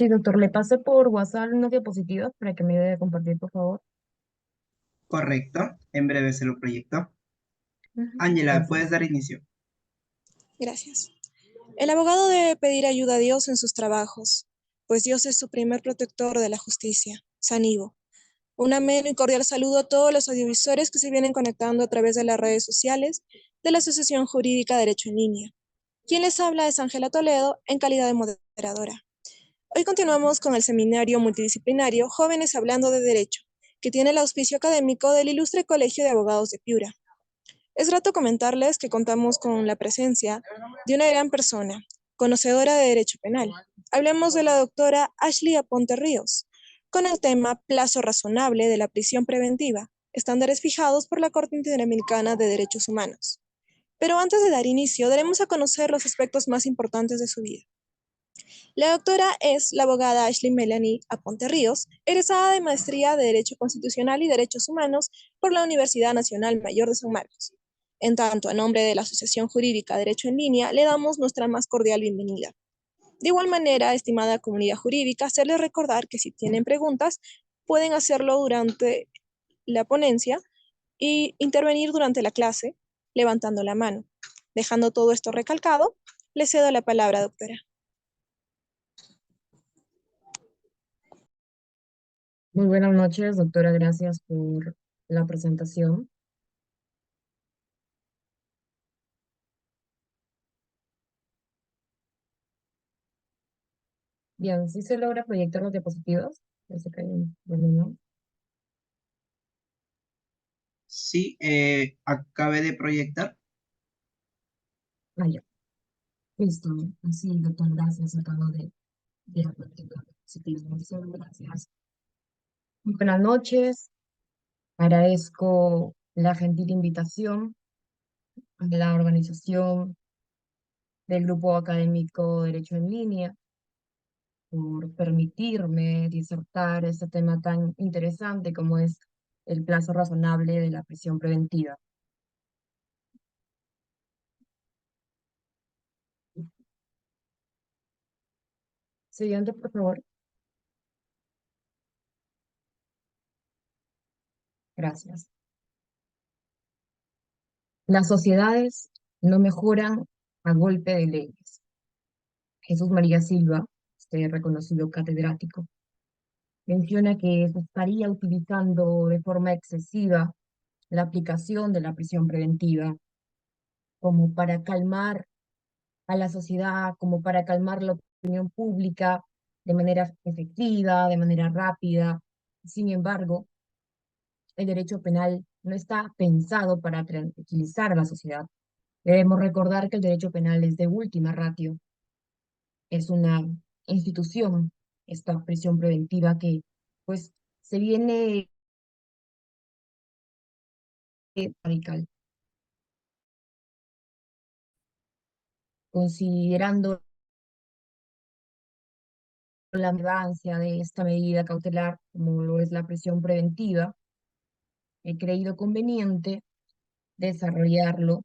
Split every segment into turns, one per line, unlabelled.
Sí, doctor, le pasé por WhatsApp unas diapositivas para que me ayude a compartir, por favor.
Correcto, en breve se lo proyecto.
Ujú.
Ángela, puedes
Gracias.
dar inicio.
Gracias. El abogado debe pedir ayuda a Dios en sus trabajos, pues Dios es su primer protector de la justicia. San Ivo. Un ameno y cordial saludo a todos los audiovisuales que se vienen conectando a través de las redes sociales de la Asociación Jurídica Derecho en Línea. Quien les habla es Ángela Toledo en calidad de moderadora. Hoy continuamos con el seminario multidisciplinario Jóvenes Hablando de Derecho, que tiene el auspicio académico del Ilustre Colegio de Abogados de Piura. Es grato comentarles que contamos con la presencia de una gran persona, conocedora de derecho penal. Hablemos de la doctora Ashley Aponte Ríos, con el tema plazo razonable de la prisión preventiva, estándares fijados por la Corte Interamericana de Derechos Humanos. Pero antes de dar inicio, daremos a conocer los aspectos más importantes de su vida. La doctora es la abogada Ashley Melanie Aponte Ríos, egresada de Maestría de Derecho Constitucional y Derechos Humanos por la Universidad Nacional Mayor de San Marcos. En tanto, a nombre de la Asociación Jurídica Derecho en Línea, le damos nuestra más cordial bienvenida. De igual manera, estimada comunidad jurídica, hacerles recordar que si tienen preguntas, pueden hacerlo durante la ponencia y intervenir durante la clase, levantando la mano. Dejando todo esto recalcado, le cedo la palabra, doctora.
Muy buenas noches, doctora. Gracias por la presentación. Bien, ¿sí se logra proyectar los diapositivas? Parece que hay un problema.
Sí, acabé de proyectar.
Ah, ya. Listo. Sí, doctor, gracias. Acabo de proyectar los diapositivas. Muchas gracias. Muy buenas noches. Agradezco la gentil invitación a la organización del Grupo Académico Derecho en Línea por permitirme disertar este tema tan interesante como es el plazo razonable de la prisión preventiva. Siguiente, por favor. Gracias. Las sociedades no mejoran a golpe de leyes. Jesús María Silva, este reconocido catedrático, menciona que se estaría utilizando de forma excesiva la aplicación de la prisión preventiva como para calmar a la sociedad, como para calmar la opinión pública de manera efectiva, de manera rápida. Sin embargo, el derecho penal no está pensado para tranquilizar a la sociedad. Debemos recordar que el derecho penal es de última ratio, es una institución, esta prisión preventiva que pues se viene radical, considerando la relevancia de esta medida cautelar, como lo es la prisión preventiva, he creído conveniente desarrollarlo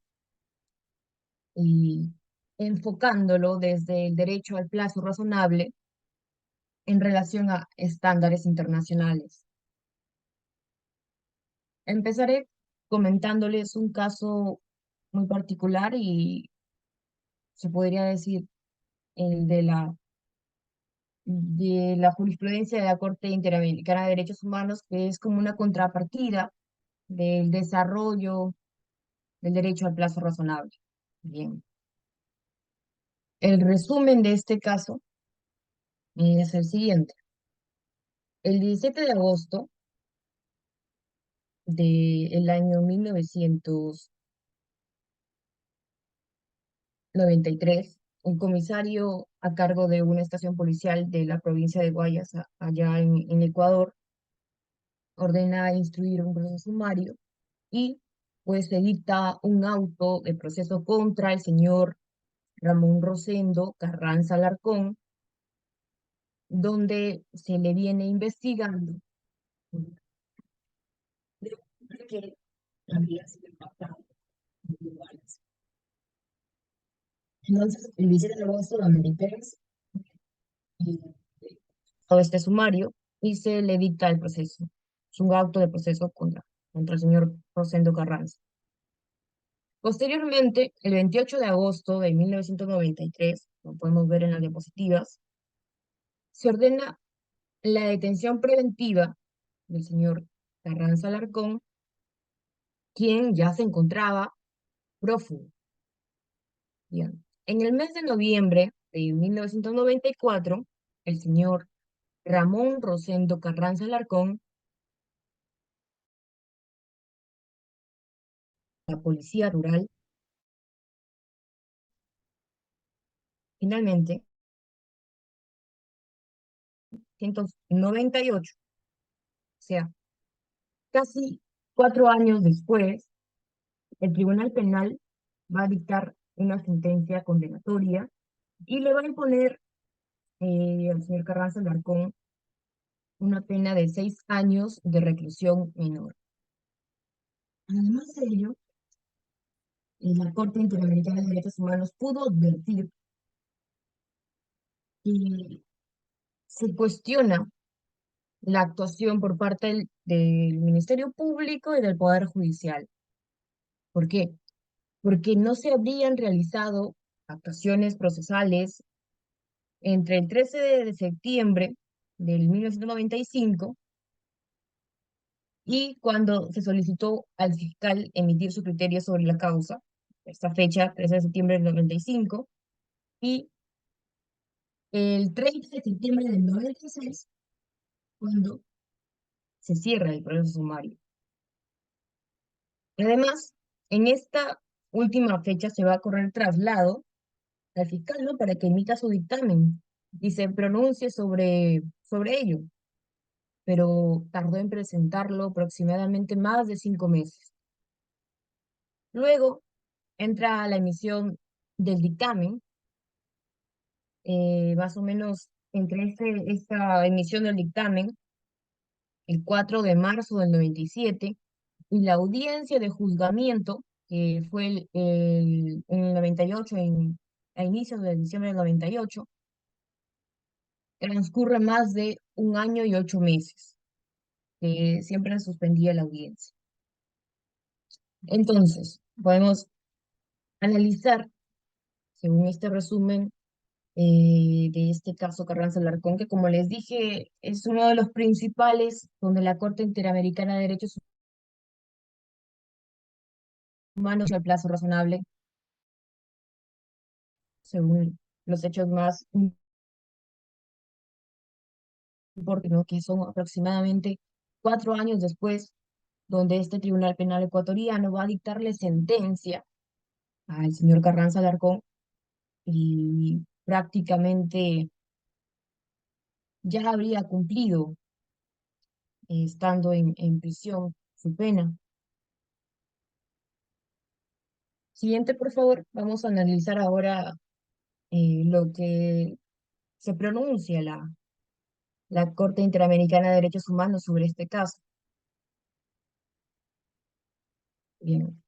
y enfocándolo desde el derecho al plazo razonable en relación a estándares internacionales. Empezaré comentándoles un caso muy particular y se podría decir el de la jurisprudencia de la Corte Interamericana de Derechos Humanos, que es como una contrapartida del desarrollo del derecho al plazo razonable. Bien, el resumen de este caso es el siguiente. El 17 de agosto del año 1993, un comisario a cargo de una estación policial de la provincia de Guayas, allá en Ecuador, ordena instruir un proceso sumario y pues se dicta un auto de proceso contra el señor Ramón Rosendo Carranza Alarcón, donde se le viene investigando de que había sido impactado en Guayas. Entonces, el 17 de agosto de 93, todo este sumario y se le dicta el proceso. Es un auto de proceso contra el señor Rosendo Carranza. Posteriormente, el 28 de agosto de 1993, como podemos ver en las diapositivas, se ordena la detención preventiva del señor Carranza Alarcón, quien ya se encontraba prófugo. Bien. En el mes de noviembre de 1994, el señor Ramón Rosendo Carranza Alarcón, la Policía Rural, finalmente, 1998, o sea, casi 4 años después, el Tribunal Penal va a dictar una sentencia condenatoria y le va a imponer al señor Carranza Alarcón una pena de 6 años de reclusión menor. Además de ello, la Corte Interamericana de Derechos Humanos pudo advertir que se cuestiona la actuación por parte del Ministerio Público y del Poder Judicial. ¿Por qué? Porque no se habrían realizado actuaciones procesales entre el 13 de septiembre del 1995 y cuando se solicitó al fiscal emitir su criterio sobre la causa, esta fecha, 13 de septiembre del 95, y el 30 de septiembre del 96, cuando se cierra el proceso sumario. Además, en esta última fecha se va a correr traslado al fiscal, ¿no? Para que emita su dictamen y se pronuncie sobre ello, pero tardó en presentarlo aproximadamente más de 5 meses. Luego entra la emisión del dictamen, más o menos entre esta emisión del dictamen, el 4 de marzo del 97, y la audiencia de juzgamiento, que fue en el 98, a inicios de diciembre del 98, transcurre más de 1 año y 8 meses, que siempre suspendía la audiencia. Entonces, podemos analizar, según este resumen, de este caso Carranza Alarcón, que como les dije, es uno de los principales donde la Corte Interamericana de Derechos Humanos al plazo razonable, según los hechos más importantes, ¿no? Que son aproximadamente 4 años después, donde este Tribunal Penal ecuatoriano va a dictarle sentencia al señor Carranza Alarcón y prácticamente ya habría cumplido, estando en prisión, su pena. Siguiente, por favor, vamos a analizar ahora lo que se pronuncia la Corte Interamericana de Derechos Humanos sobre este caso. Bien.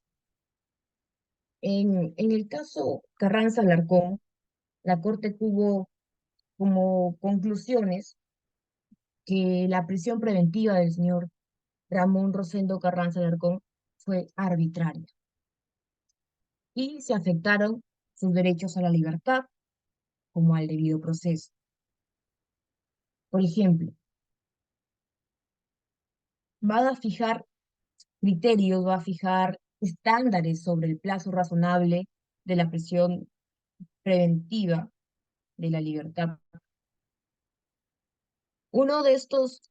En el caso Carranza Alarcón, la Corte tuvo como conclusiones que la prisión preventiva del señor Ramón Rosendo Carranza Alarcón fue arbitraria y se afectaron sus derechos a la libertad como al debido proceso. Por ejemplo, va a fijar criterios, va a fijar estándares sobre el plazo razonable de la prisión preventiva de la libertad. Uno de estos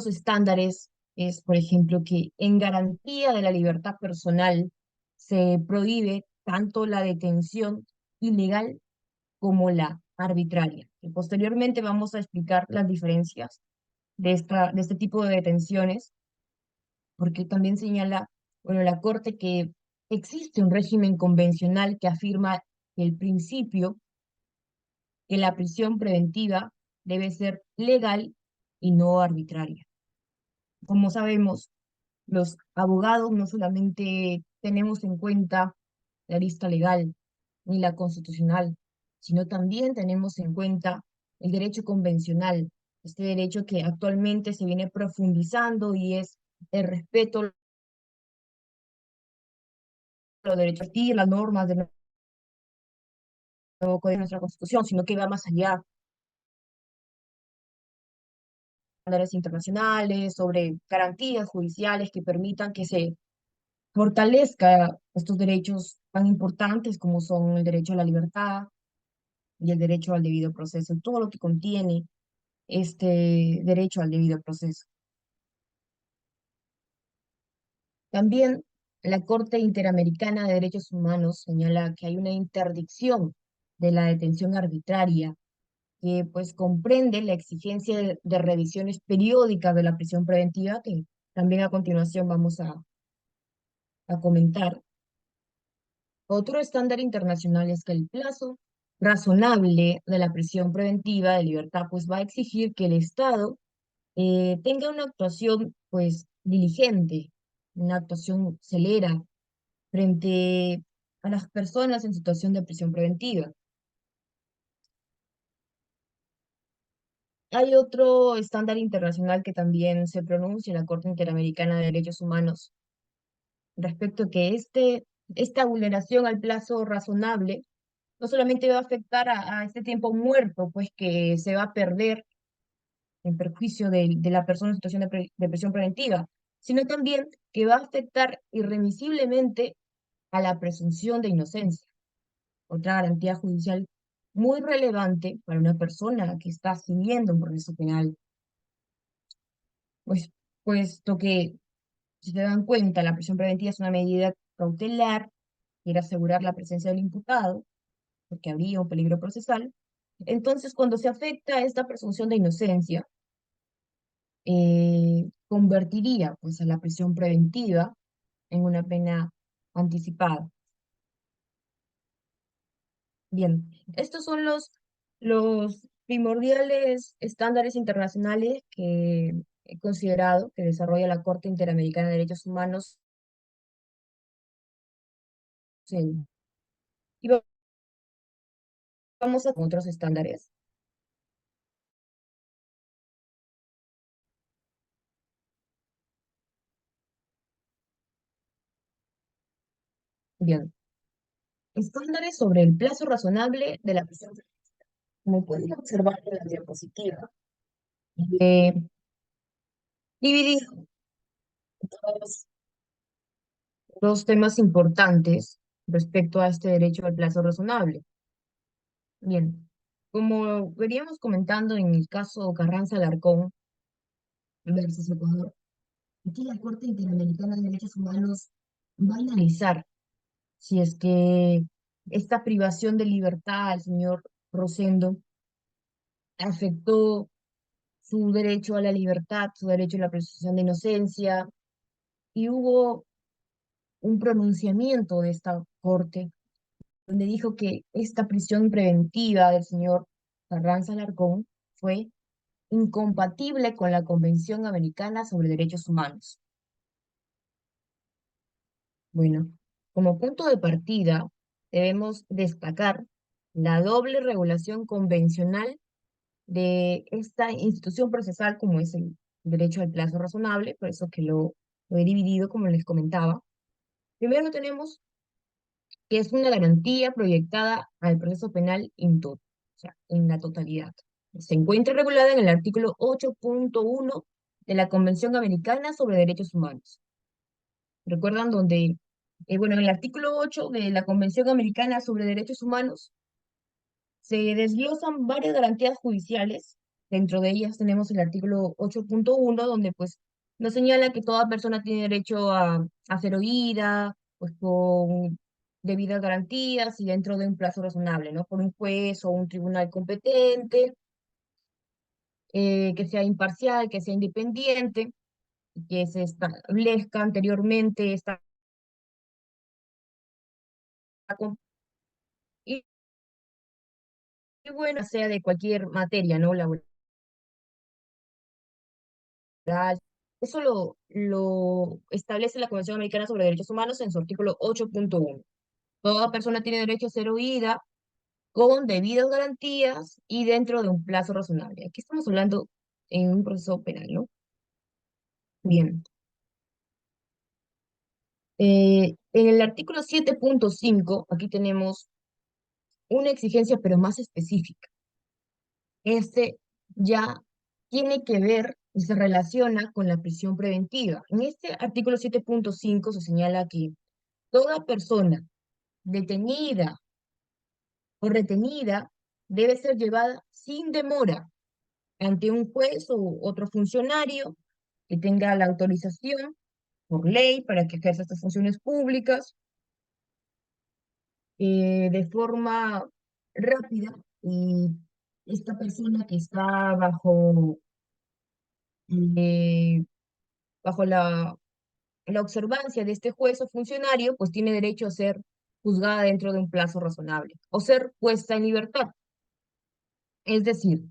estándares es, por ejemplo, que en garantía de la libertad personal se prohíbe tanto la detención ilegal como la arbitraria. Y posteriormente vamos a explicar las diferencias de este tipo de detenciones, porque también señala, bueno, la Corte, que existe un régimen convencional que afirma el principio que la prisión preventiva debe ser legal y no arbitraria. Como sabemos, los abogados no solamente tenemos en cuenta la lista legal ni la constitucional, sino también tenemos en cuenta el derecho convencional, este derecho que actualmente se viene profundizando y es el respeto a los derechos y las normas del nuevo código de nuestra Constitución, sino que va más allá, estándares internacionales, sobre garantías judiciales que permitan que se fortalezca estos derechos tan importantes como son el derecho a la libertad y el derecho al debido proceso, todo lo que contiene este derecho al debido proceso. También la Corte Interamericana de Derechos Humanos señala que hay una interdicción de la detención arbitraria que pues comprende la exigencia de revisiones periódicas de la prisión preventiva, que también a continuación vamos a comentar. Otro estándar internacional es que el plazo razonable de la prisión preventiva de libertad pues va a exigir que el Estado tenga una actuación pues diligente, una actuación celera frente a las personas en situación de prisión preventiva. Hay otro estándar internacional que también se pronuncia en la Corte Interamericana de Derechos Humanos respecto a que esta vulneración al plazo razonable no solamente va a afectar a este tiempo muerto, pues que se va a perder en perjuicio de la persona en situación de prisión preventiva, sino también que va a afectar irremisiblemente a la presunción de inocencia, otra garantía judicial muy relevante para una persona que está siguiendo un proceso penal, pues puesto que, si se dan cuenta, la prisión preventiva es una medida cautelar, quiere asegurar la presencia del imputado, porque habría un peligro procesal. Entonces, cuando se afecta esta presunción de inocencia, convertiría pues a la prisión preventiva en una pena anticipada. Bien, estos son los primordiales estándares internacionales que he considerado que desarrolla la Corte Interamericana de Derechos Humanos. Y vamos a otros estándares. Bien, estándares sobre el plazo razonable de la prisión. Como pueden observar en la diapositiva, eh, dividido dos, dos temas importantes respecto a este derecho al plazo razonable. Bien, como veníamos comentando en el caso Carranza-Alarcón versus Ecuador, aquí la Corte Interamericana de Derechos Humanos va a analizar si es que esta privación de libertad al señor Rosendo afectó su derecho a la libertad, su derecho a la presunción de inocencia, y hubo un pronunciamiento de esta Corte donde dijo que esta prisión preventiva del señor Carranza Alarcón fue incompatible con la Convención Americana sobre Derechos Humanos. Bueno, como punto de partida, debemos destacar la doble regulación convencional de esta institución procesal como es el derecho al plazo razonable, por eso que lo he dividido como les comentaba. Primero tenemos que es una garantía proyectada al proceso penal o sea, en la totalidad. Se encuentra regulada en el artículo 8.1 de la Convención Americana sobre Derechos Humanos. ¿Recuerdan donde, bueno, en el artículo 8 de la Convención Americana sobre Derechos Humanos se desglosan varias garantías judiciales? Dentro de ellas tenemos el artículo 8.1, donde pues nos señala que toda persona tiene derecho a ser oída, pues con debidas garantías y dentro de un plazo razonable, ¿no? Por un juez o un tribunal competente, que sea imparcial, que sea independiente, que se establezca anteriormente esta y, y bueno, sea de cualquier materia, ¿no? Laboral. Eso lo establece la Convención Americana sobre Derechos Humanos en su artículo 8.1. Toda persona tiene derecho a ser oída con debidas garantías y dentro de un plazo razonable. Aquí estamos hablando en un proceso penal, ¿no? Bien. En el artículo 7.5, aquí tenemos una exigencia, pero más específica. Este ya tiene que ver y se relaciona con la prisión preventiva. En este artículo 7.5 se señala que toda persona detenida o retenida debe ser llevada sin demora ante un juez o otro funcionario que tenga la autorización por ley para que ejerza estas funciones públicas de forma rápida, y esta persona que está eh, bajo la observancia de este juez o funcionario, pues tiene derecho a ser juzgada dentro de un plazo razonable o ser puesta en libertad. Es decir,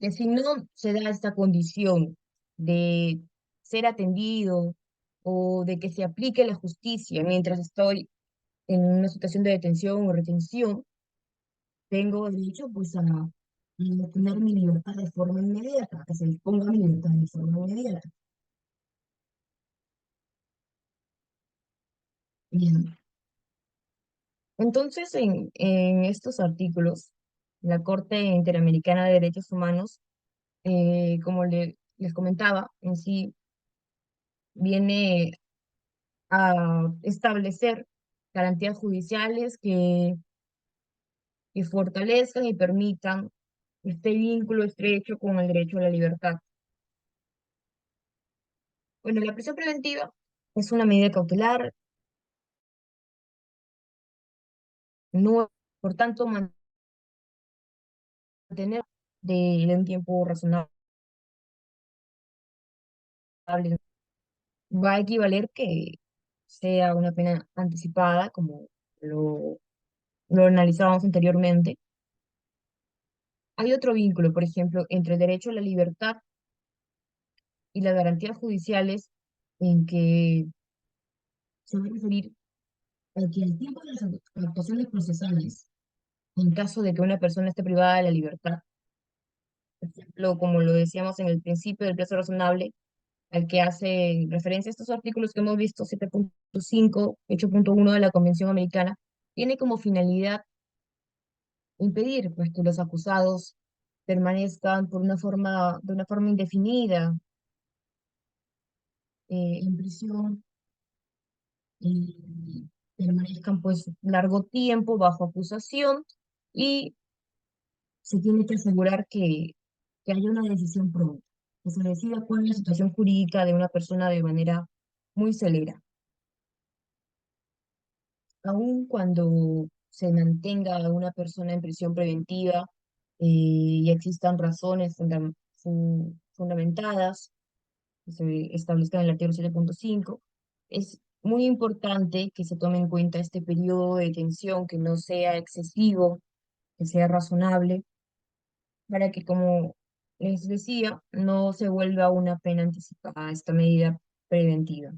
que si no se da esta condición de ser atendido o de que se aplique la justicia mientras estoy en una situación de detención o retención, tengo derecho pues a tener mi libertad de forma inmediata, que se disponga mi libertad de forma inmediata. Bien. Entonces, en estos artículos, la Corte Interamericana de Derechos Humanos, como les comentaba, en sí viene a establecer garantías judiciales que fortalezcan y permitan este vínculo estrecho con el derecho a la libertad. Bueno, la prisión preventiva es una medida cautelar, no, por tanto, mantener de un tiempo razonable va a equivaler que sea una pena anticipada, como lo, lo analizábamos anteriormente. Hay otro vínculo, por ejemplo, entre el derecho a la libertad y las garantías judiciales, en que se va a referir a que el tiempo de las actuaciones procesales, en caso de que una persona esté privada de la libertad, por ejemplo, como lo decíamos en el principio del plazo razonable, al que hace referencia a estos artículos que hemos visto, 7.5, 8.1 de la Convención Americana, tiene como finalidad impedir pues, que los acusados permanezcan de una forma indefinida en prisión y permanezcan pues largo tiempo bajo acusación, y se tiene que asegurar que haya una decisión pronta, que se decida cuál es la situación jurídica de una persona de manera muy celera. Aun cuando se mantenga a una persona en prisión preventiva y existan razones fundamentadas que se establezcan en el artículo 7.5, es muy importante que se tome en cuenta este periodo de detención, que no sea excesivo, que sea razonable, para que, como les decía, no se vuelva una pena anticipada esta medida preventiva.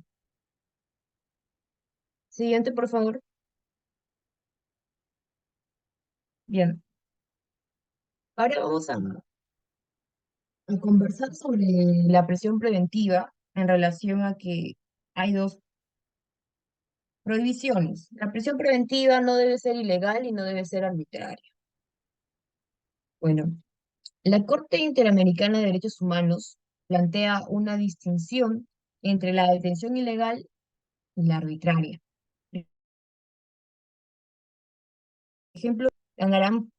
Siguiente, por favor. Bien, ahora vamos a conversar sobre la prisión preventiva en relación a que hay dos prohibiciones. La prisión preventiva no debe ser ilegal y no debe ser arbitraria. Bueno, la Corte Interamericana de Derechos Humanos plantea una distinción entre la detención ilegal y la arbitraria. Por ejemplo, Angaram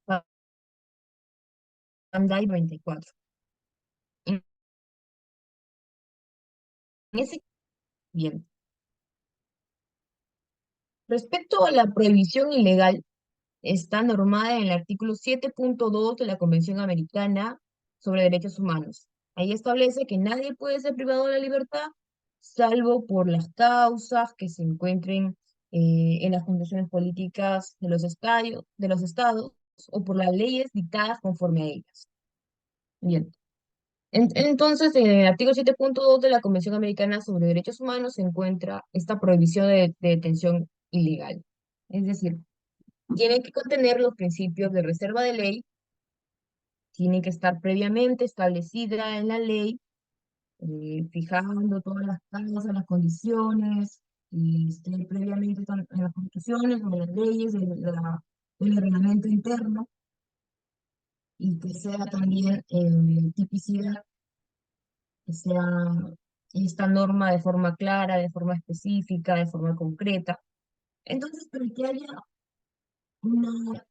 Panday 94. En ese, bien, respecto a la prohibición ilegal, está normada en el artículo 7.2 de la Convención Americana sobre Derechos Humanos. Ahí establece que nadie puede ser privado de la libertad, salvo por las causas que se encuentren en las condiciones políticas de los estados o por las leyes dictadas conforme a ellas. Bien. Entonces, en el artículo 7.2 de la Convención Americana sobre Derechos Humanos se encuentra esta prohibición de detención ilegal. Es decir, tiene que contener los principios de reserva de ley, tiene que estar previamente establecida en la ley, fijando todas las causas, las condiciones, y esté previamente en las constituciones, en las leyes, del reglamento interno, y que sea también tipicidad, que sea esta norma de forma clara, de forma específica, de forma concreta. Entonces, para que haya una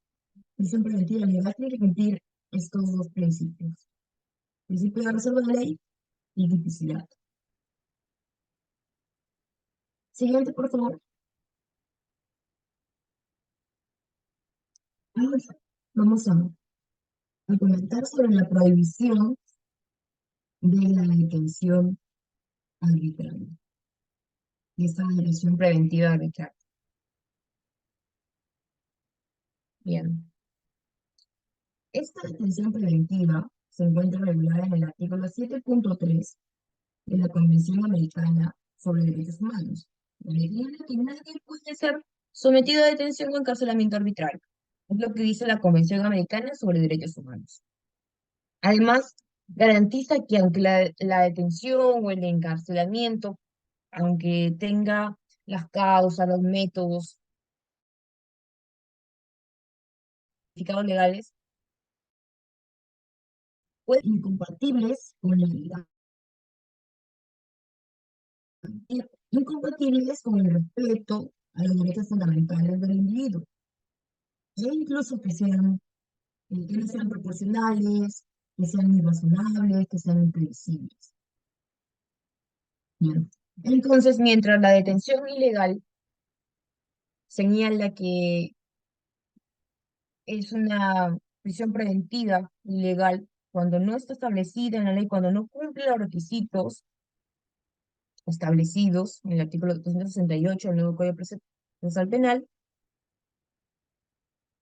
prisión preventiva legal, tiene que cumplir estos dos principios: principio de reserva de ley y tipicidad. Siguiente, por favor. Vamos a comentar sobre la prohibición de la detención arbitraria, de esta detención preventiva arbitraria. Bien, esta detención preventiva se encuentra regulada en el artículo 7.3 de la Convención Americana sobre Derechos Humanos. Menciona que nadie puede ser sometido a detención o encarcelamiento arbitrario. Es lo que dice la Convención Americana sobre Derechos Humanos. Además, garantiza que aunque la detención o el encarcelamiento, aunque tenga las causas, los métodos, certificados legales, pueden ser incompatibles con la libertad, incompatibles con el respeto a los derechos fundamentales del individuo, e incluso que no sean proporcionales, que sean irrazonables, que sean imprevisibles. Bien. Entonces, mientras la detención ilegal señala que es una prisión preventiva ilegal cuando no está establecida en la ley, cuando no cumple los requisitos establecidos en el artículo 268 del nuevo Código Procesal Penal,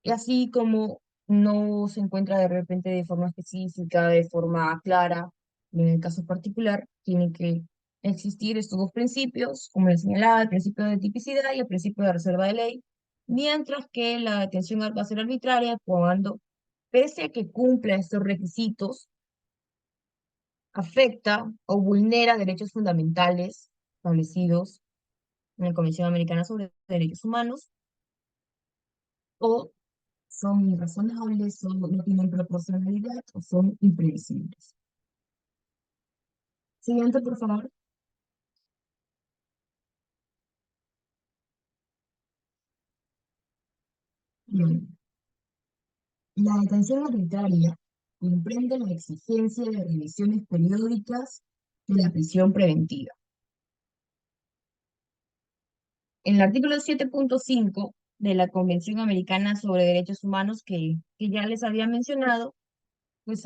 y así como no se encuentra de repente de forma específica, de forma clara, en el caso particular, tienen que existir estos dos principios, como les señalaba, el principio de tipicidad y el principio de reserva de ley, mientras que la detención va a ser arbitraria cuando, pese a que cumpla estos requisitos, afecta o vulnera derechos fundamentales establecidos en la Convención Americana sobre Derechos Humanos, o son irrazonables, o no tienen proporcionalidad, o son imprevisibles. Siguiente, por favor. Bien. La detención arbitraria comprende la exigencia de revisiones periódicas de la prisión preventiva. En el artículo 7.5 de la Convención Americana sobre Derechos Humanos, que ya les había mencionado, pues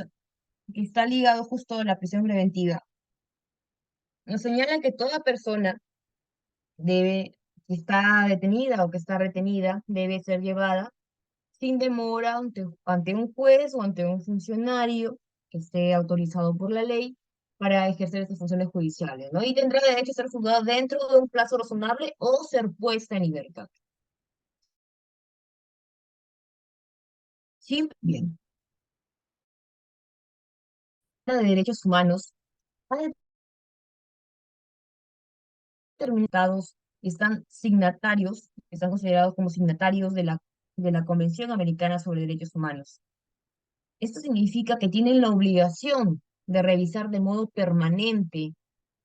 que está ligado justo a la prisión preventiva, nos señala que toda persona que está detenida o que está retenida, debe ser llevada sin demora ante un juez o ante un funcionario que esté autorizado por la ley para ejercer estas funciones judiciales, ¿no? Y tendrá derecho a ser juzgada dentro de un plazo razonable o ser puesta en libertad. Sí, bien. La de derechos humanos ha determinados están signatarios, están considerados como signatarios de la Convención Americana sobre Derechos Humanos. Esto significa que tienen la obligación de revisar de modo permanente,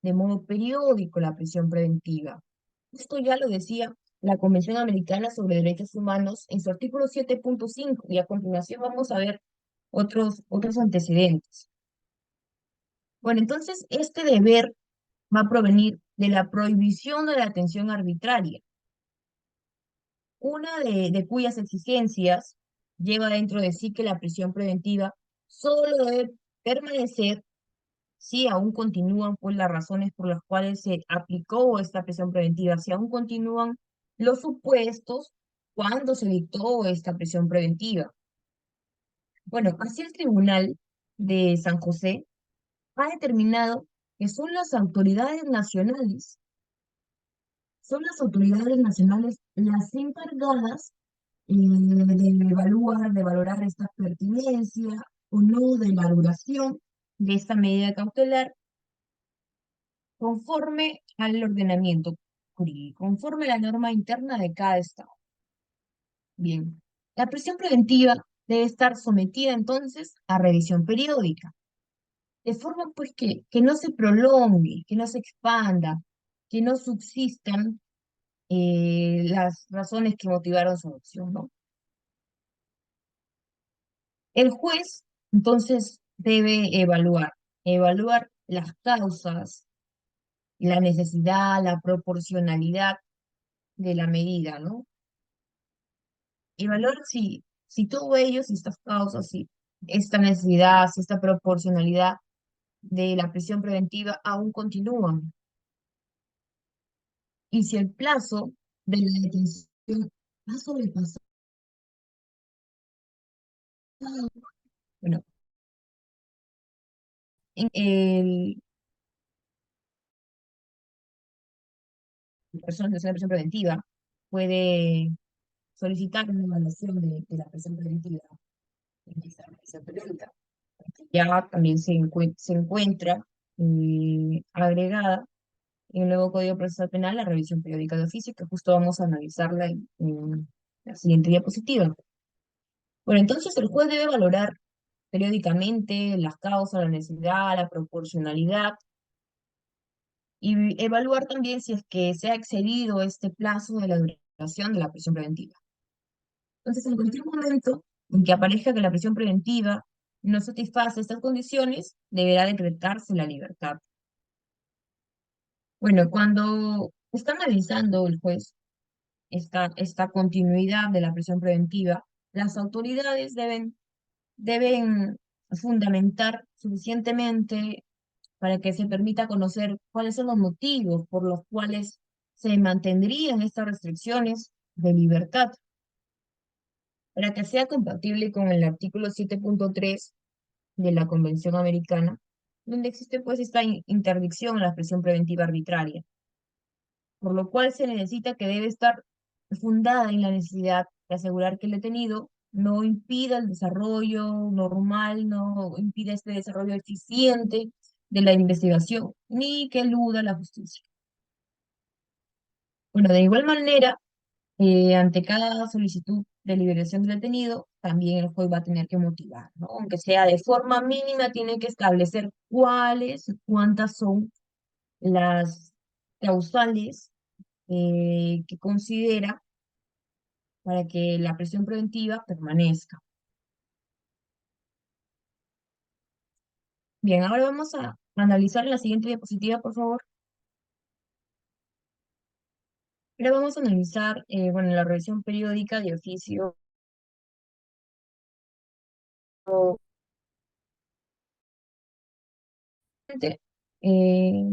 de modo periódico, la prisión preventiva. Esto ya lo decía la Convención Americana sobre Derechos Humanos en su artículo 7.5, y a continuación vamos a ver otros antecedentes. Bueno, entonces este deber va a provenir de la prohibición de la detención arbitraria, una de cuyas exigencias lleva dentro de sí que la prisión preventiva solo debe permanecer si aún continúan pues, las razones por las cuales se aplicó esta prisión preventiva, si aún continúan los supuestos cuando se dictó esta prisión preventiva. Bueno, así el Tribunal de San José ha determinado que son las autoridades nacionales las encargadas de evaluar, de valorar esta pertinencia o no de la duración de esta medida cautelar conforme al ordenamiento jurídico, conforme a la norma interna de cada estado. Bien, la prisión preventiva debe estar sometida entonces a revisión periódica, de forma pues que no se prolongue, que no se expanda, que no subsistan las razones que motivaron su adopción, ¿no? El juez entonces debe evaluar las causas, la necesidad, la proporcionalidad de la medida, ¿no? Evaluar si todo ello, si estas causas, si esta necesidad, si esta proporcionalidad de la prisión preventiva aún continúan. Y si el plazo de la detención ha sobrepasado, bueno, la persona que está en la prisión preventiva puede solicitar una evaluación de la prisión preventiva en esa prisión periódica. Ya también se encuentra agregada en el nuevo Código Procesal Penal la revisión periódica de oficio, que justo vamos a analizarla en la siguiente diapositiva. Bueno, entonces el juez debe valorar periódicamente las causas, la necesidad, la proporcionalidad y evaluar también si es que se ha excedido este plazo de la duración de la prisión preventiva. Entonces, en cualquier momento en que aparezca que la prisión preventiva no satisface estas condiciones, deberá decretarse la libertad. Bueno, cuando está analizando el juez esta continuidad de la prisión preventiva, las autoridades deben fundamentar suficientemente para que se permita conocer cuáles son los motivos por los cuales se mantendrían estas restricciones de libertad, para que sea compatible con el artículo 7.3 de la Convención Americana, donde existe pues esta interdicción a la prisión preventiva arbitraria, por lo cual se necesita que debe estar fundada en la necesidad de asegurar que el detenido no impida el desarrollo normal, no impida este desarrollo eficiente de la investigación, ni que eluda la justicia. Bueno, de igual manera, ante cada solicitud de liberación del detenido, también el juez va a tener que motivar, ¿no? Aunque sea de forma mínima, tiene que establecer cuántas son las causales que considera para que la prisión preventiva permanezca. Bien, ahora vamos a analizar la siguiente diapositiva, por favor. Ahora vamos a analizar, bueno, la revisión periódica de oficio.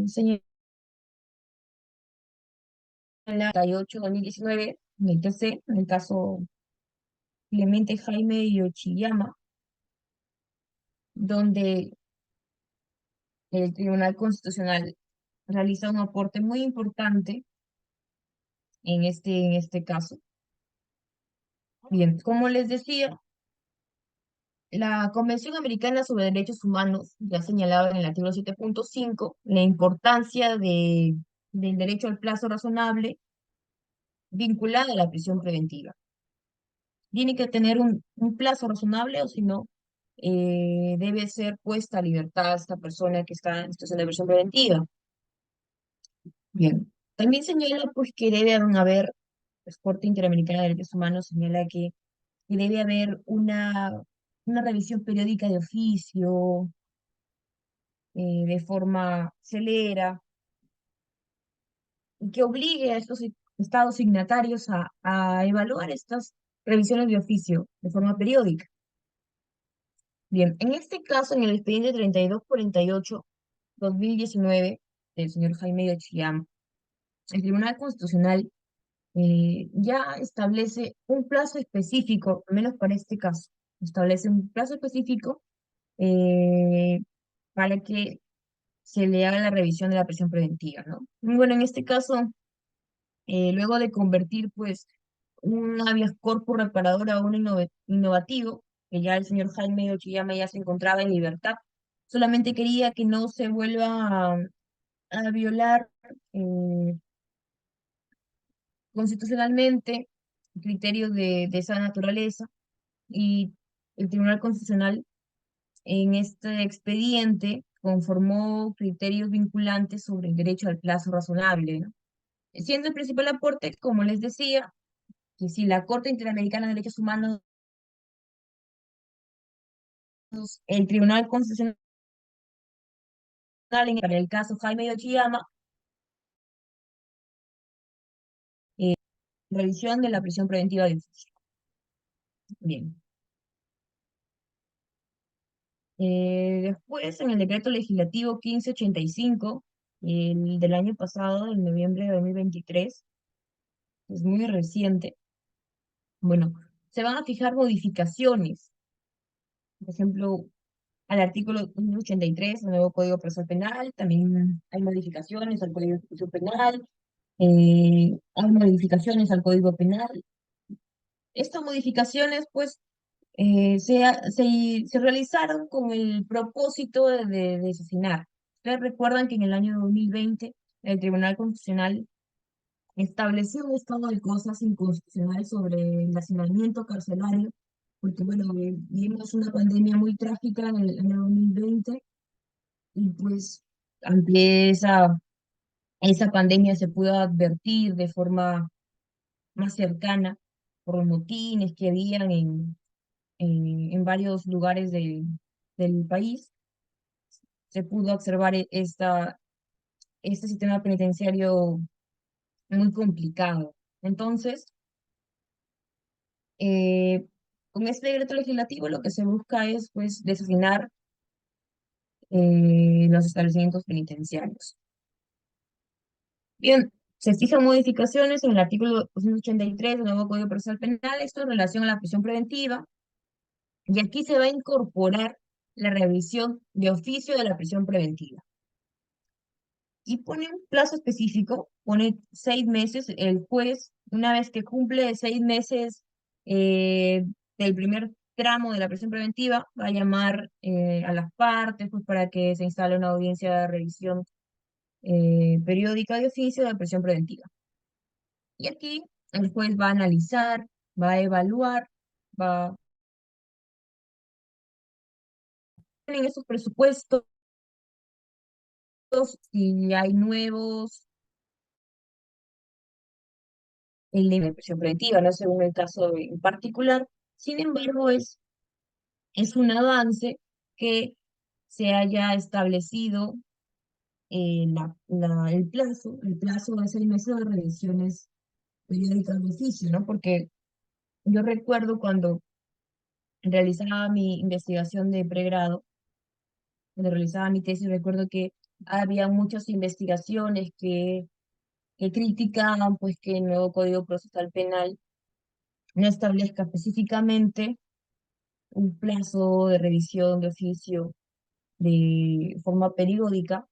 Señala 38/2019 en el TC, en el caso Clemente Jaime Yoshiyama, donde el Tribunal Constitucional realiza un aporte muy importante en este caso. Bien, como les decía, la Convención Americana sobre Derechos Humanos ya señalaba en el artículo 7.5 la importancia del derecho al plazo razonable vinculado a la prisión preventiva. Tiene que tener un plazo razonable o si no, debe ser puesta a libertad esta persona que está en situación de prisión preventiva. Bien, también señala pues que debe haber, la Corte Interamericana de Derechos Humanos señala que debe haber una revisión periódica de oficio, de forma celera, y que obligue a estos estados signatarios a evaluar estas revisiones de oficio de forma periódica. Bien, en este caso, en el expediente 3248/2019 del señor Jaime Yoshiyama, el Tribunal Constitucional ya establece un plazo específico, al menos para este caso, establece un plazo específico eh, para que se le haga la revisión de la prisión preventiva, ¿no? Bueno, en este caso, luego de convertir, pues, un habeas corpus reparador a uno innovativo, que ya el señor Jaime Ochiyama ya se encontraba en libertad. Solamente quería que no se vuelva a violar constitucionalmente criterios de esa naturaleza, y el Tribunal Constitucional en este expediente conformó criterios vinculantes sobre el derecho al plazo razonable, ¿no? Siendo el principal aporte, como les decía, que si la Corte Interamericana de Derechos Humanos, el Tribunal Constitucional para el caso Jaime Yoshiyama, eh, revisión de la prisión preventiva de oficio. Bien. Después, en el decreto legislativo 1585, el del año pasado, en noviembre de 2023, es muy reciente, bueno, se van a fijar modificaciones, por ejemplo, al artículo 83 del nuevo Código Procesal Penal. También hay modificaciones al Código de Ejecución Penal, hay modificaciones al Código Penal. Estas modificaciones, pues, se realizaron con el propósito de desasinar. Ustedes recuerdan que en el año 2020 el Tribunal Constitucional estableció un estado de cosas inconstitucional sobre el hacinamiento carcelario, porque bueno, vivimos una pandemia muy trágica en el año 2020, y pues ante esa pandemia se pudo advertir de forma más cercana por los motines que habían en varios lugares del país. Se pudo observar este sistema penitenciario muy complicado. Entonces, eh, con este decreto legislativo lo que se busca es, pues, designar los establecimientos penitenciarios. Bien, se fijan modificaciones en el artículo 283 del nuevo Código Procesal Penal, esto en relación a la prisión preventiva, y aquí se va a incorporar la revisión de oficio de la prisión preventiva. Y pone un plazo específico, pone 6 meses. El juez, una vez que cumple 6 meses eh, del primer tramo de la prisión preventiva, va a llamar a las partes, pues, para que se instale una audiencia de revisión periódica de oficio de la prisión preventiva. Y aquí el juez va a analizar, va a evaluar, va en esos presupuestos si hay nuevos en la prisión preventiva, no según el caso en particular. Sin embargo, es un avance que se haya establecido el plazo de 6 meses de revisiones periódicas de oficio, ¿no? Porque yo recuerdo cuando realizaba mi investigación de pregrado, cuando realizaba mi tesis, recuerdo que había muchas investigaciones que criticaban, pues, que el nuevo Código Procesal Penal no establezca específicamente un plazo de revisión de oficio de forma periódica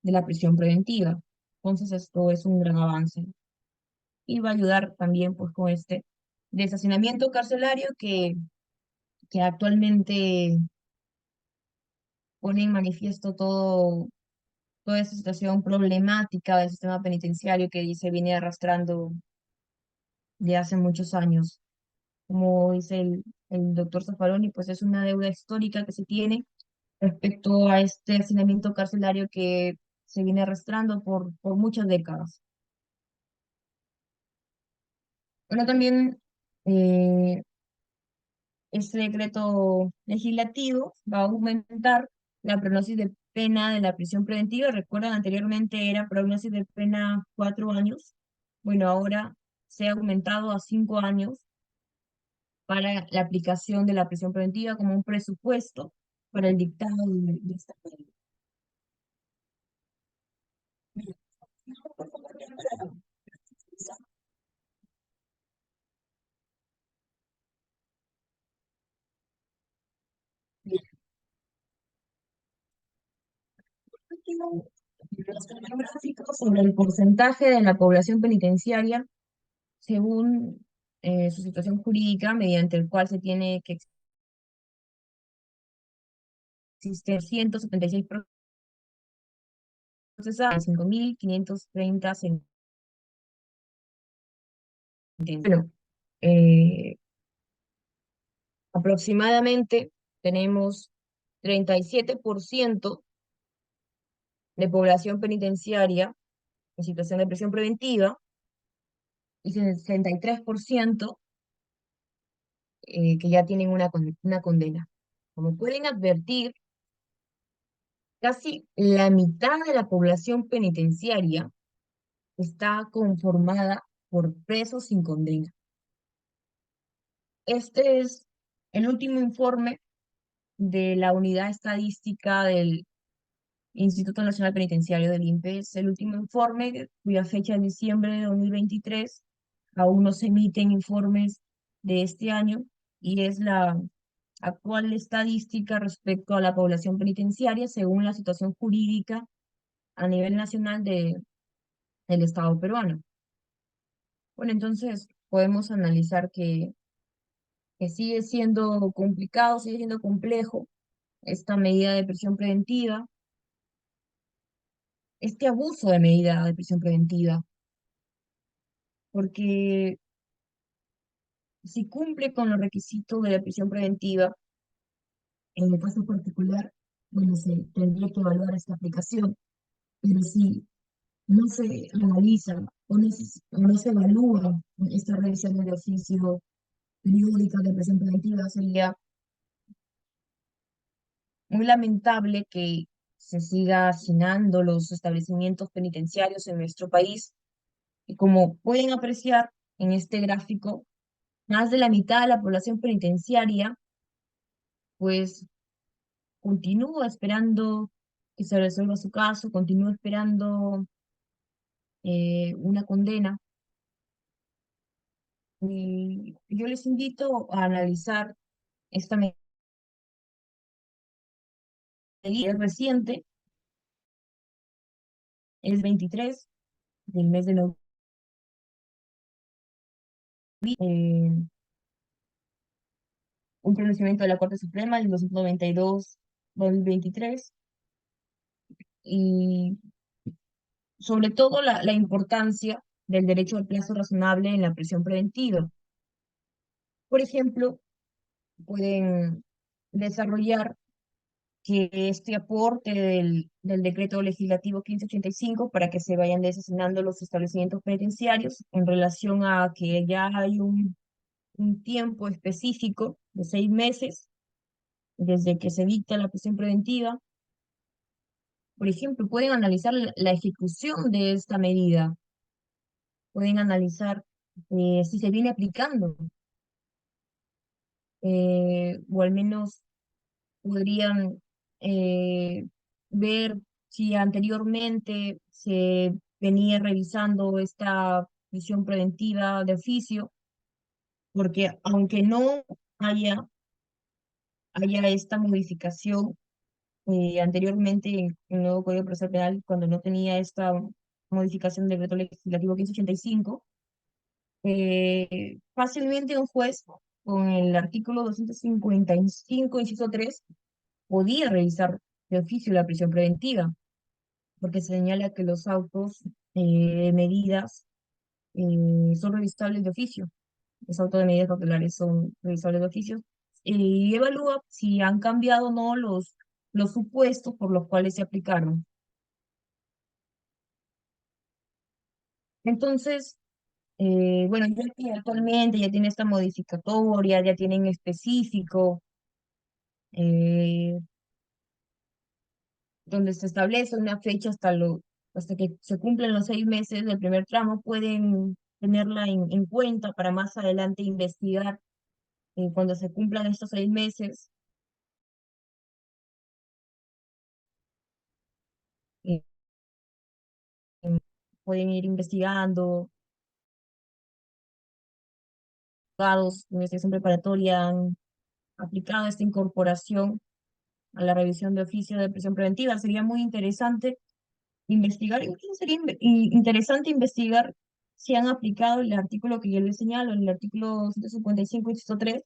de la prisión preventiva. Entonces esto es un gran avance y va a ayudar también, pues, con este deshacinamiento carcelario que actualmente pone en manifiesto toda esa situación problemática del sistema penitenciario que se viene arrastrando de hace muchos años. Como dice el doctor Zaffaroni, pues es una deuda histórica que se tiene respecto a este hacinamiento carcelario que se viene arrastrando por muchas décadas. Ahora también, eh, este decreto legislativo va a aumentar la prognosis de pena de la prisión preventiva. Recuerdan, anteriormente era prognosis de pena 4 años. Bueno, ahora se ha aumentado a 5 años para la aplicación de la prisión preventiva como un presupuesto para el dictado de esta ley. Un gráfico sobre el porcentaje de la población penitenciaria según su situación jurídica, mediante el cual se tiene que existen 176 procesados, 5.530 sentencias. Bueno, eh, aproximadamente tenemos 37% de población penitenciaria en situación de prisión preventiva y 63% que ya tienen una condena. Como pueden advertir, casi la mitad de la población penitenciaria está conformada por presos sin condena. Este es el último informe de la unidad estadística del Instituto Nacional Penitenciario del INPE. El último informe, cuya fecha es diciembre de 2023. Aún no se emiten informes de este año y es la actual estadística respecto a la población penitenciaria según la situación jurídica a nivel nacional del Estado peruano. Bueno, entonces podemos analizar que sigue siendo complicado, sigue siendo complejo esta medida de prisión preventiva, este abuso de medida de prisión preventiva, porque si cumple con los requisitos de la prisión preventiva, en el caso particular, bueno, se tendría que evaluar esta aplicación, pero si no se analiza o no se evalúa esta revisión de oficio periódica de prisión preventiva, sería muy lamentable que se siga hacinando los establecimientos penitenciarios en nuestro país. Y como pueden apreciar en este gráfico, más de la mitad de la población penitenciaria, pues continúa esperando que se resuelva su caso, continúa esperando una condena. Y yo les invito a analizar esta medida reciente, es 23 del mes de noviembre. Un pronunciamiento de la Corte Suprema, el 292/2023, y sobre todo la importancia del derecho al plazo razonable en la prisión preventiva. Por ejemplo, pueden desarrollar que este aporte del decreto legislativo 1585 para que se vayan desasinando los establecimientos penitenciarios en relación a que ya hay un tiempo específico de 6 meses desde que se dicta la prisión preventiva. Por ejemplo, pueden analizar la ejecución de esta medida, pueden analizar si se viene aplicando, o al menos podrían ver si anteriormente se venía revisando esta prisión preventiva de oficio, porque aunque no haya esta modificación anteriormente en el nuevo Código Procesal Penal, cuando no tenía esta modificación del decreto legislativo 1585, fácilmente un juez con el artículo 255, inciso 3, podía revisar de oficio la prisión preventiva, porque se señala que los autos de medidas son revisables de oficio. Los autos de medidas cautelares son revisables de oficio, y evalúa si han cambiado o no los supuestos por los cuales se aplicaron. Entonces, bueno, ya que actualmente ya tiene esta modificatoria, ya tienen específico, eh, donde se establece una fecha hasta que se cumplen los 6 meses del primer tramo, pueden tenerla en cuenta para más adelante investigar cuando se cumplan estos 6 meses. eh, Pueden ir investigando, abogados de investigación preparatoria han aplicado esta incorporación a la revisión de oficio de prisión preventiva. Sería muy interesante investigar, incluso sería interesante investigar si han aplicado el artículo que yo les señalo, el artículo 155, inciso 3,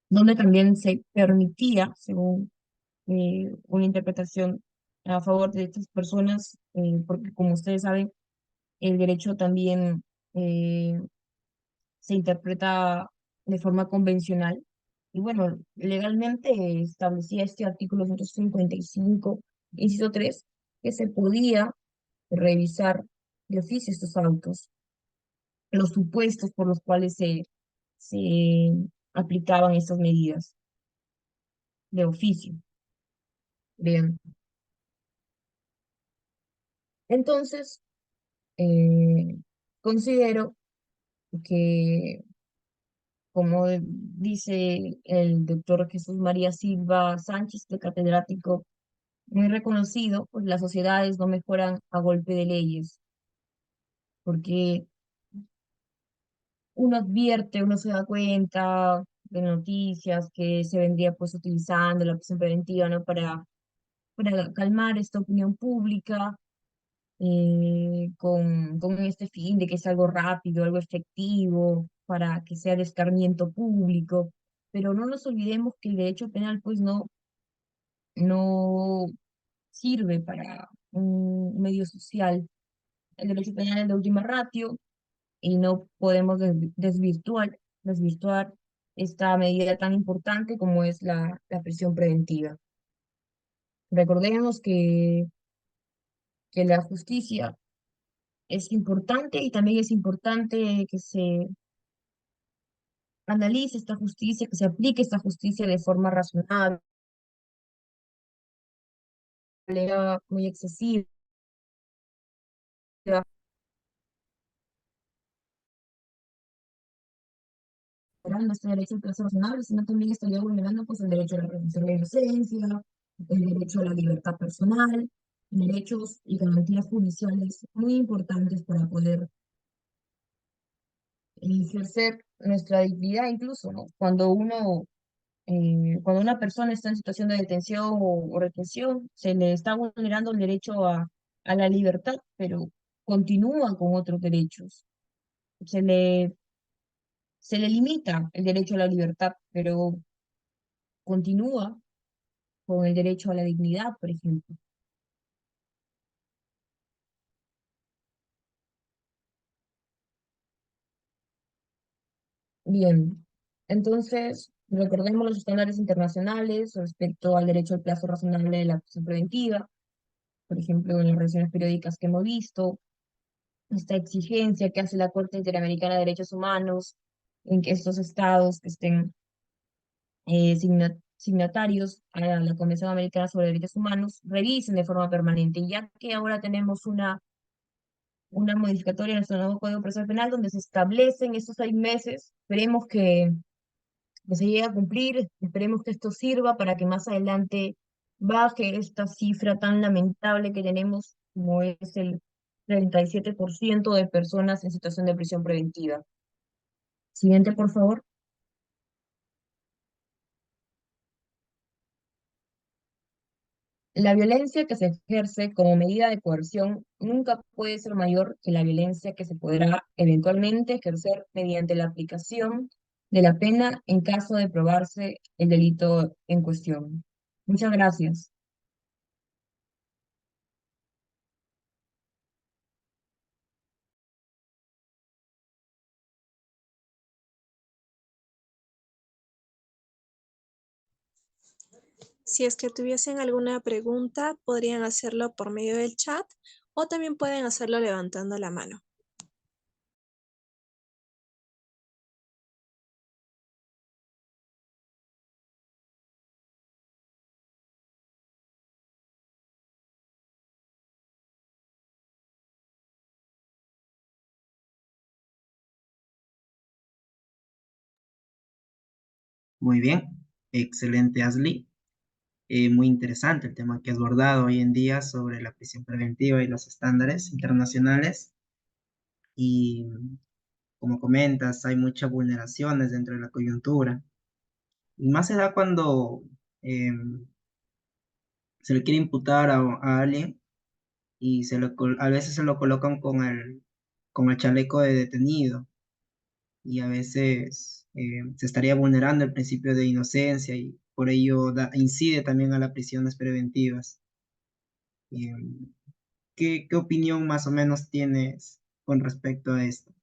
donde también se permitía, según una interpretación a favor de estas personas, porque como ustedes saben, el derecho también eh, se interpreta de forma convencional. Y bueno, legalmente establecía este artículo 155, inciso 3, que se podía revisar de oficio estos autos, los supuestos por los cuales se aplicaban estas medidas de oficio. Bien, entonces, eh, considero que, como dice el doctor Jesús María Silva Sánchez, de catedrático muy reconocido, pues las sociedades no mejoran a golpe de leyes, porque uno advierte, uno se da cuenta de noticias que se vendría pues utilizando la prisión preventiva, ¿no? Para calmar esta opinión pública, con este fin de que es algo rápido, algo efectivo, para que sea de escarmiento público. Pero no nos olvidemos que el derecho penal pues no sirve para un medio social. El derecho penal es de última ratio y no podemos desvirtuar esta medida tan importante como es la prisión preventiva. Recordemos que la justicia es importante y también es importante que se analice esta justicia, que se aplique esta justicia de forma razonable, muy excesiva, vulnerando este derecho al plazo razonable, sino también estaría vulnerando pues, el derecho a la presunción de inocencia, el derecho a la libertad personal, derechos y garantías judiciales muy importantes para poder ejercer nuestra dignidad incluso, ¿no? Cuando una persona está en situación de detención o retención, se le está vulnerando el derecho a la libertad, pero continúa con otros derechos. Se le, se le limita el derecho a la libertad, pero continúa con el derecho a la dignidad, por ejemplo. Bien, entonces recordemos los estándares internacionales respecto al derecho al plazo razonable de la prisión preventiva, por ejemplo, en las revisiones periódicas que hemos visto, esta exigencia que hace la Corte Interamericana de Derechos Humanos en que estos estados que estén signatarios a la Convención Americana sobre Derechos Humanos revisen de forma permanente, y ya que ahora tenemos una modificatoria en nuestro nuevo Código Procesal Penal donde se establecen estos 6 meses, esperemos que se llegue a cumplir, esperemos que esto sirva para que más adelante baje esta cifra tan lamentable que tenemos, como es el 37% de personas en situación de prisión preventiva. Siguiente, por favor. La violencia que se ejerce como medida de coerción nunca puede ser mayor que la violencia que se podrá eventualmente ejercer mediante la aplicación de la pena en caso de probarse el delito en cuestión. Muchas gracias.
Si es que tuviesen alguna pregunta, podrían hacerlo por medio del chat o también pueden hacerlo levantando la mano.
Muy bien, excelente, Ashley. Muy interesante el tema que has abordado hoy en día sobre la prisión preventiva y los estándares internacionales. Y como comentas, hay muchas vulneraciones dentro de la coyuntura. Y más se da cuando se le quiere imputar a alguien y a veces se lo colocan con el chaleco de detenido y a veces se estaría vulnerando el principio de inocencia por ello incide también a las prisiones preventivas. Eh, ¿Qué opinión más o menos tienes con respecto a esto?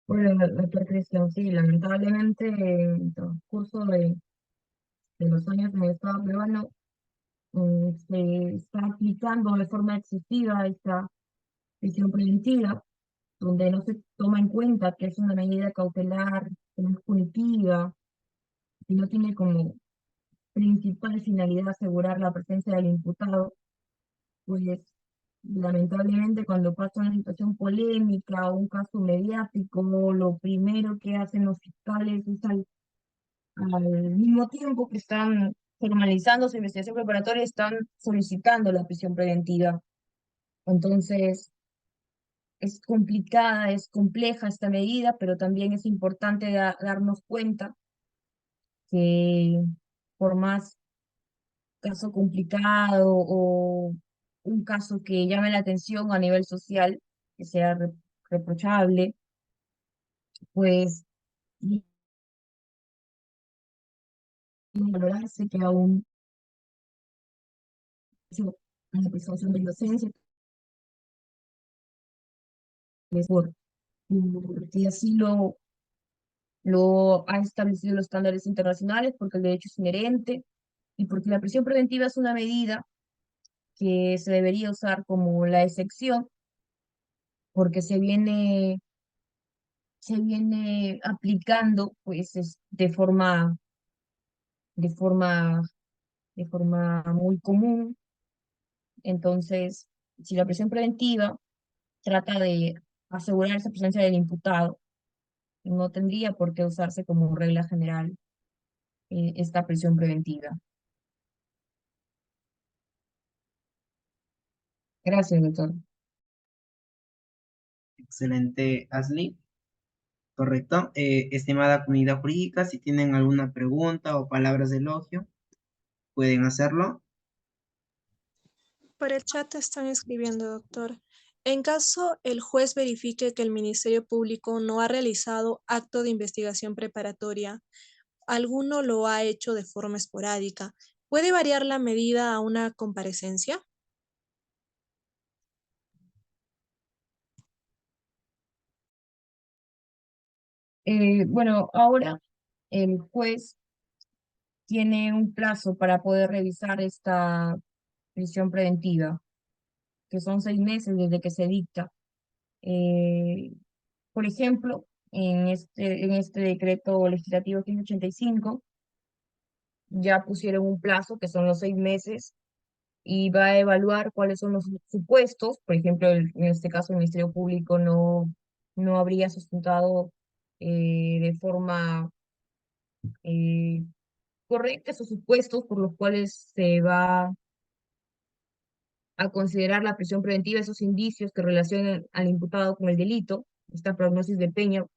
Bueno, doctor Cristian, sí, lamentablemente en el transcurso de los años en el Estado peruano se está aplicando de forma excesiva esta prisión preventiva, donde no se toma en cuenta que es una medida cautelar, que no es punitiva, y no tiene como principal finalidad asegurar la presencia del imputado, pues lamentablemente cuando pasa una situación polémica o un caso mediático, lo primero que hacen los fiscales es al mismo tiempo que están formalizando su investigación preparatoria, están solicitando la prisión preventiva. Entonces, es complicada, es compleja esta medida, pero también es importante darnos cuenta que por más caso complicado o un caso que llame la atención a nivel social, que sea reprochable, pues y valorarse que aún la presunción de inocencia, es porque así lo han establecido los estándares internacionales, porque el derecho es inherente y porque la prisión preventiva es una medida que se debería usar como la excepción, porque se viene aplicando pues de forma, de forma muy común. Entonces, si la prisión preventiva trata de asegurar esa presencia del imputado, no tendría por qué usarse como regla general esta prisión preventiva. Gracias, doctor.
Excelente, Ashley. Correcto. Estimada comunidad jurídica, si tienen alguna pregunta o palabras de elogio, pueden hacerlo.
Por el chat están escribiendo, doctor. En caso el juez verifique que el Ministerio Público no ha realizado acto de investigación preparatoria, alguno lo ha hecho de forma esporádica, ¿puede variar la medida a una comparecencia?
Bueno, ahora el juez tiene un plazo para poder revisar esta prisión preventiva, que son 6 meses desde que se dicta. Eh, por ejemplo, en este decreto legislativo 1585 ya pusieron un plazo, que son los 6 meses, y va a evaluar cuáles son los supuestos. Por ejemplo, en este caso el Ministerio Público no habría sustentado de forma eh, correcta esos supuestos por los cuales se va a considerar la prisión preventiva, esos indicios que relacionan al imputado con el delito, esta prognosis de pena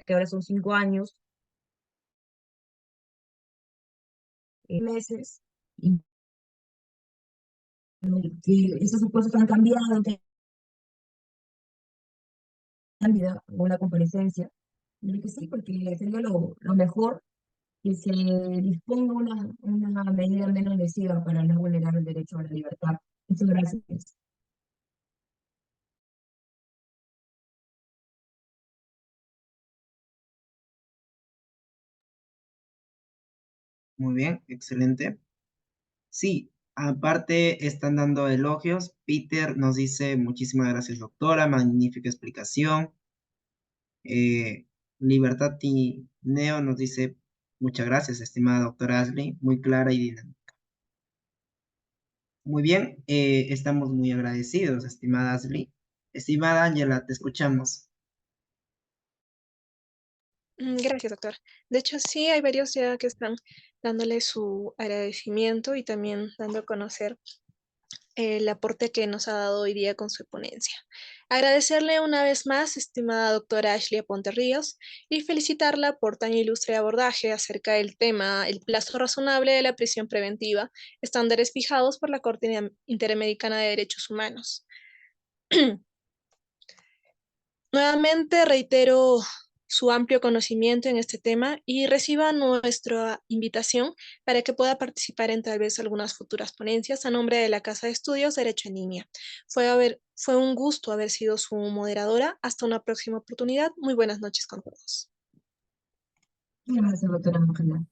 que ahora son 5 años, meses, y que esos supuestos han cambiado en cantidad o una comparecencia. Yo que sí, porque sería lo mejor que se disponga una medida menos lesiva para no vulnerar el derecho a la libertad. Muchas gracias.
Muy bien, excelente. Sí, aparte están dando elogios. Peter nos dice, muchísimas gracias, doctora, magnífica explicación. Eh, Libertad y Neo nos dice, muchas gracias, estimada doctora Ashley, muy clara y dinámica. Muy bien, estamos muy agradecidos, estimada Ashley. Estimada Ángela, te escuchamos.
Gracias, doctor. De hecho, sí, hay varios ya que están dándole su agradecimiento y también dando a conocer el aporte que nos ha dado hoy día con su ponencia. Agradecerle una vez más, estimada doctora Ashley Aponte Ríos, y felicitarla por tan ilustre abordaje acerca del tema, el plazo razonable de la prisión preventiva, estándares fijados por la Corte Interamericana de Derechos Humanos. Nuevamente reitero su amplio conocimiento en este tema y reciba nuestra invitación para que pueda participar en tal vez algunas futuras ponencias a nombre de la Casa de Estudios Derecho en Línea. Fue un gusto haber sido su moderadora. Hasta una próxima oportunidad. Muy buenas noches con todos.
Gracias, doctora Ángela.